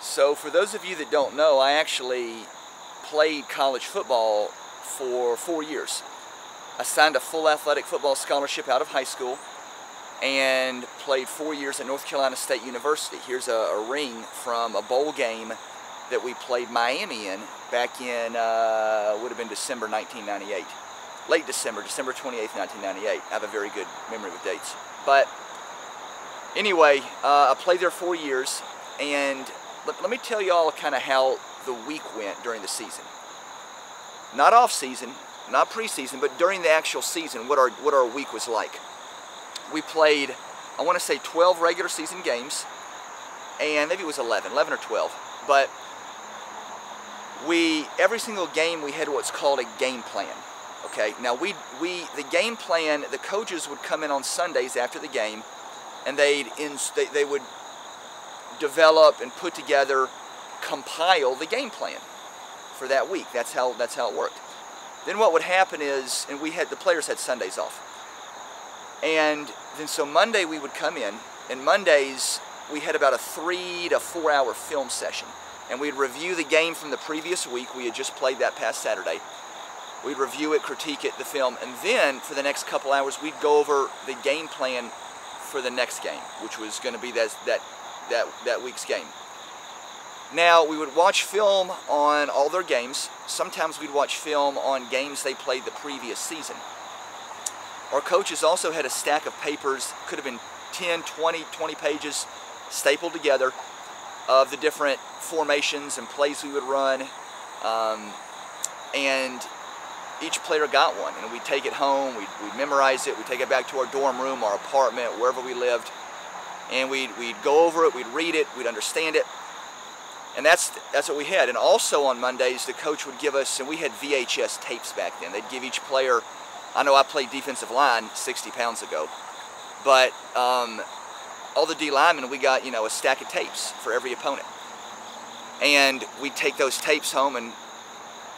So for those of you that don't know, I actually played college football for 4 years. I signed a full athletic football scholarship out of high school and played 4 years at North Carolina State University. Here's a ring from a bowl game that we played Miami in back in, would have been December 1998. Late December, December 28th, 1998. I have a very good memory with dates. But anyway, I played there 4 years, and let me tell you all kind of how the week went during the season. Not off season, not preseason, but during the actual season, what our week was like. We played, I want to say 12 regular season games, and maybe it was 11 or 12, but every single game we had what's called a game plan. Okay, now the game plan, the coaches would come in on Sundays after the game, and they would develop and put together, compile the game plan for that week. That's how it worked. Then what would happen is, and the players had Sundays off, and then so Monday we would come in, and Mondays we had about a 3 to 4 hour film session, and we'd review the game from the previous week. We had just played that past Saturday. We'd review it, critique it, the film, and then for the next couple hours we'd go over the game plan for the next game, which was going to be that week's game. Now, we would watch film on all their games. Sometimes we'd watch film on games they played the previous season. Our coaches also had a stack of papers, could have been 10, 20 pages, stapled together, of the different formations and plays we would run, and each player got one, and we'd take it home, we'd memorize it, we'd take it back to our dorm room, our apartment, wherever we lived, and we'd go over it, we'd read it, we'd understand it, and that's what we had. And also on Mondays, the coach would give us, and we had VHS tapes back then, they'd give each player, I know I played defensive line 60 pounds ago, but all the D linemen, we got, a stack of tapes for every opponent, and we'd take those tapes home, and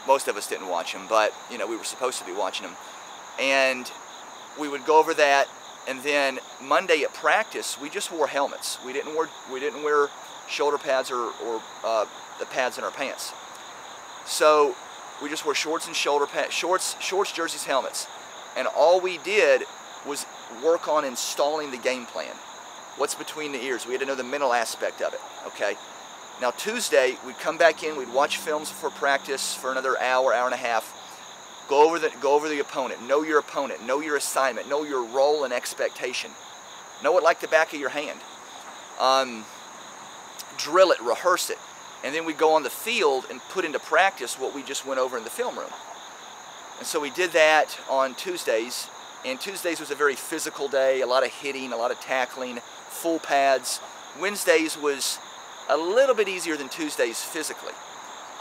most of us didn't watch them, but we were supposed to be watching them, and we would go over that. And then Monday at practice, we just wore helmets. We didn't wear shoulder pads or the pads in our pants. So we just wore shorts and shoulder pads, shorts, jerseys, helmets, and all we did was work on installing the game plan. What's between the ears? We had to know the mental aspect of it. Okay. Now Tuesday, we'd come back in, we'd watch films for practice for another hour and a half, go over the opponent, know your opponent, know your assignment, know your role and expectation. Know it like the back of your hand. Drill it, rehearse it, and then we'd go on the field and put into practice what we just went over in the film room. And so we did that on Tuesdays, and Tuesdays was a very physical day, a lot of hitting, a lot of tackling, full pads. Wednesdays was a little bit easier than Tuesdays physically.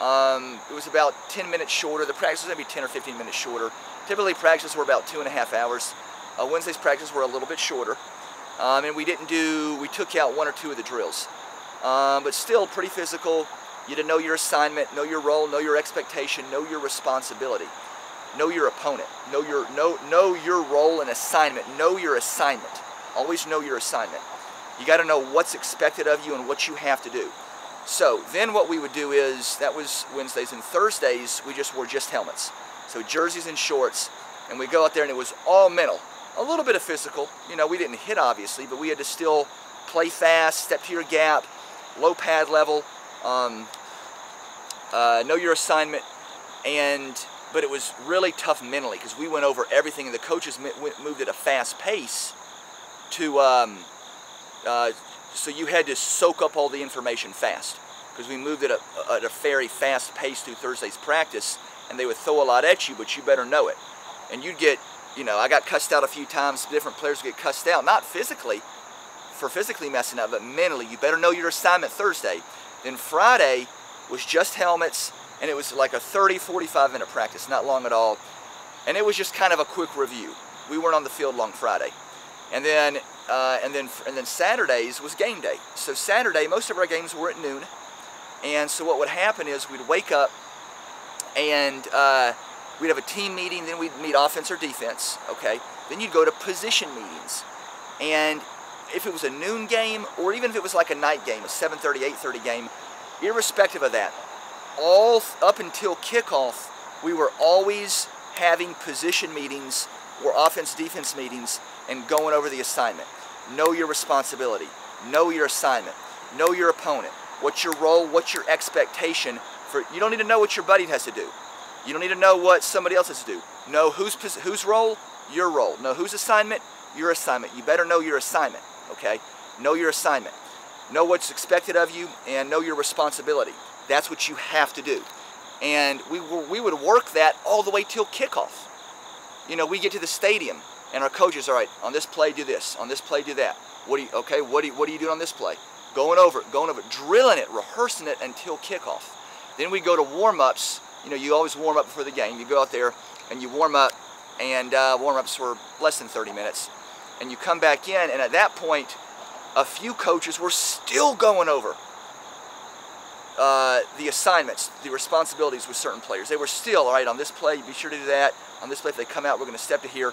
It was about 10 minutes shorter. The practice was maybe 10 or 15 minutes shorter. Typically practices were about 2.5 hours. Wednesday's practices were a little bit shorter. And we took out 1 or 2 of the drills. But still pretty physical. You had to know your assignment, know your role, know your expectation, know your responsibility. Know your opponent, know your role and assignment, know your assignment. Always know your assignment. You got to know what's expected of you and what you have to do. So then what we would do is, that was Wednesdays, and Thursdays we just wore just helmets. So jerseys and shorts, and we go out there and it was all mental. A little bit of physical, we didn't hit obviously, but we had to still play fast, step to your gap, low pad level, know your assignment, but it was really tough mentally because we went over everything, and the coaches moved at a fast pace so you had to soak up all the information fast, because we moved at a very fast pace through Thursday's practice, and they would throw a lot at you, but you better know it. And you'd get, I got cussed out a few times. Different players would get cussed out, not physically, for physically messing up, but mentally. You better know your assignment Thursday. Then Friday was just helmets, and it was like a 30, 45 minute practice, not long at all. And it was just kind of a quick review. We weren't on the field long Friday. And then Saturdays was game day. So Saturday, most of our games were at noon. And so what would happen is we'd wake up and we'd have a team meeting, then we'd meet offense or defense, okay? Then you'd go to position meetings. And if it was a noon game, or even if it was like a night game, a 7:30, 8:30 game, irrespective of that, all up until kickoff, we were always having position meetings or offense-defense meetings and going over the assignment. Know your responsibility. Know your assignment. Know your opponent. What's your role? What's your expectation? You don't need to know what your buddy has to do. You don't need to know what somebody else has to do. Know whose role? Your role. Know whose assignment? Your assignment. You better know your assignment, okay? Know your assignment. Know what's expected of you and know your responsibility. That's what you have to do. And we would work that all the way till kickoff. You know, we get to the stadium and our coaches, all right, on this play do this, on this play do that. What are you doing on this play? Going over it, drilling it, rehearsing it until kickoff. Then we go to warm-ups. You know, you always warm up before the game. You go out there and you warm up, and warm-ups were less than 30 minutes. And you come back in, and at that point, a few coaches were still going over the assignments, the responsibilities with certain players. They were still, all right, on this play, be sure to do that. On this play, if they come out, we're going to step to here.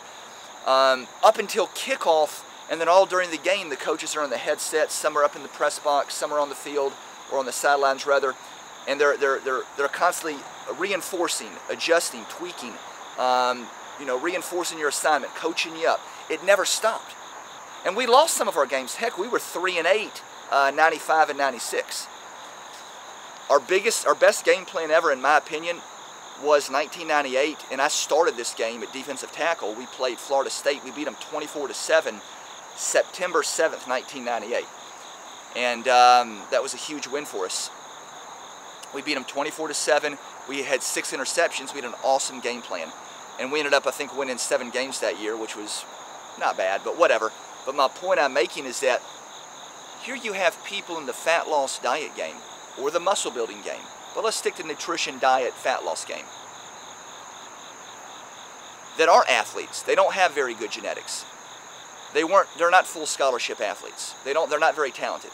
Up until kickoff, and then all during the game, the coaches are on the headsets. Some are up in the press box, some are on the field, or on the sidelines, rather. And they're constantly reinforcing, adjusting, tweaking, you know, reinforcing your assignment, coaching you up. It never stopped. And we lost some of our games. Heck, we were 3-8, 95 and 96. Our best game plan ever, in my opinion, was 1998, and I started this game at defensive tackle. We played Florida State. We beat them 24-7, September 7th, 1998. And that was a huge win for us. We beat them 24-7. We had 6 interceptions. We had an awesome game plan. And we ended up, I think, winning 7 games that year, which was not bad, but whatever. But my point I'm making is that here you have people in the fat loss diet game or the muscle building game. But let's stick to nutrition, diet, fat loss game. That are athletes. They don't have very good genetics. They're not full scholarship athletes. They're not very talented.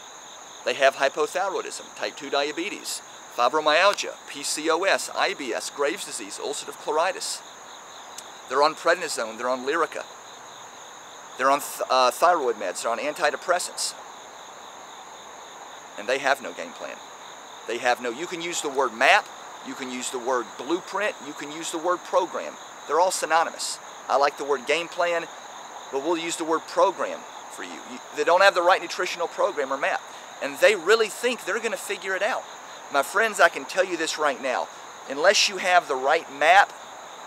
They have hypothyroidism, type 2 diabetes, fibromyalgia, PCOS, IBS, Graves' disease, ulcerative colitis. They're on prednisone, they're on Lyrica. They're on thyroid meds, they're on antidepressants. And they have no game plan. They have no, you can use the word map, you can use the word blueprint, you can use the word program. They're all synonymous. I like the word game plan, but we'll use the word program for you. They don't have the right nutritional program or map. And they really think they're going to figure it out. My friends, I can tell you this right now. Unless you have the right map,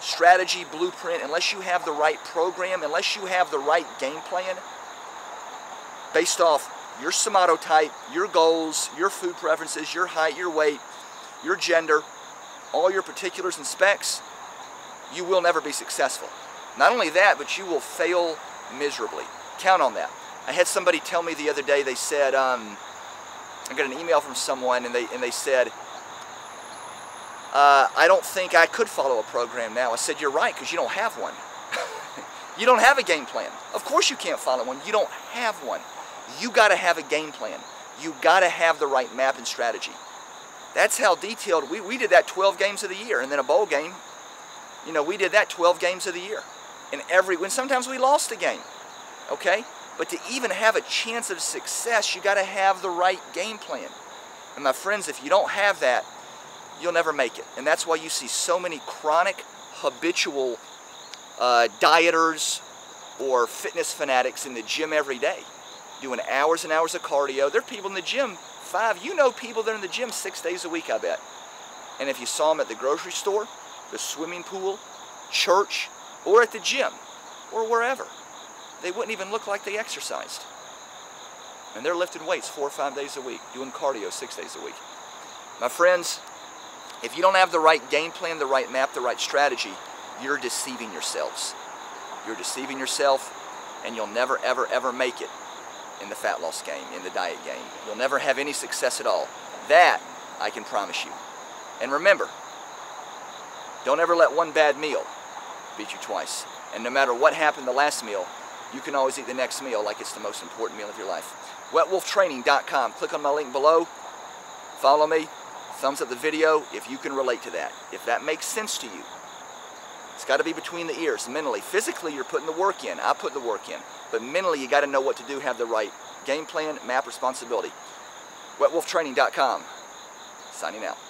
strategy, blueprint, unless you have the right program, unless you have the right game plan, based off your somatotype, your goals, your food preferences, your height, your weight, your gender, all your particulars and specs, you will never be successful. Not only that, but you will fail miserably. Count on that. I had somebody tell me the other day, they said, I got an email from someone and they said, I don't think I could follow a program now. I said, you're right, because you don't have one. You don't have a game plan. Of course you can't follow one. You don't have one. You got to have a game plan. You got to have the right map and strategy. That's how detailed, we did that 12 games of the year, and then a bowl game, you know, we did that 12 games of the year. And when sometimes we lost a game, okay? But to even have a chance of success, you got to have the right game plan. And my friends, if you don't have that, you'll never make it. And that's why you see so many chronic, habitual dieters or fitness fanatics in the gym every day, doing hours and hours of cardio. There are people in the gym, you know people that are in the gym 6 days a week, I bet. And if you saw them at the grocery store, the swimming pool, church, or at the gym, or wherever, they wouldn't even look like they exercised. And they're lifting weights 4 or 5 days a week, doing cardio 6 days a week. My friends, if you don't have the right game plan, the right map, the right strategy, you're deceiving yourselves. You're deceiving yourself, and you'll never, ever, ever make it in the fat loss game, in the diet game. You'll never have any success at all. That, I can promise you. And remember, don't ever let one bad meal beat you twice. And no matter what happened the last meal, you can always eat the next meal like it's the most important meal of your life. WetWolfTraining.com. Click on my link below. Follow me. Thumbs up the video if you can relate to that. If that makes sense to you. It's got to be between the ears, mentally. Physically, you're putting the work in. I put the work in. But mentally, you got to know what to do, have the right game plan, map, responsibility. WetWolfTraining.com. signing out.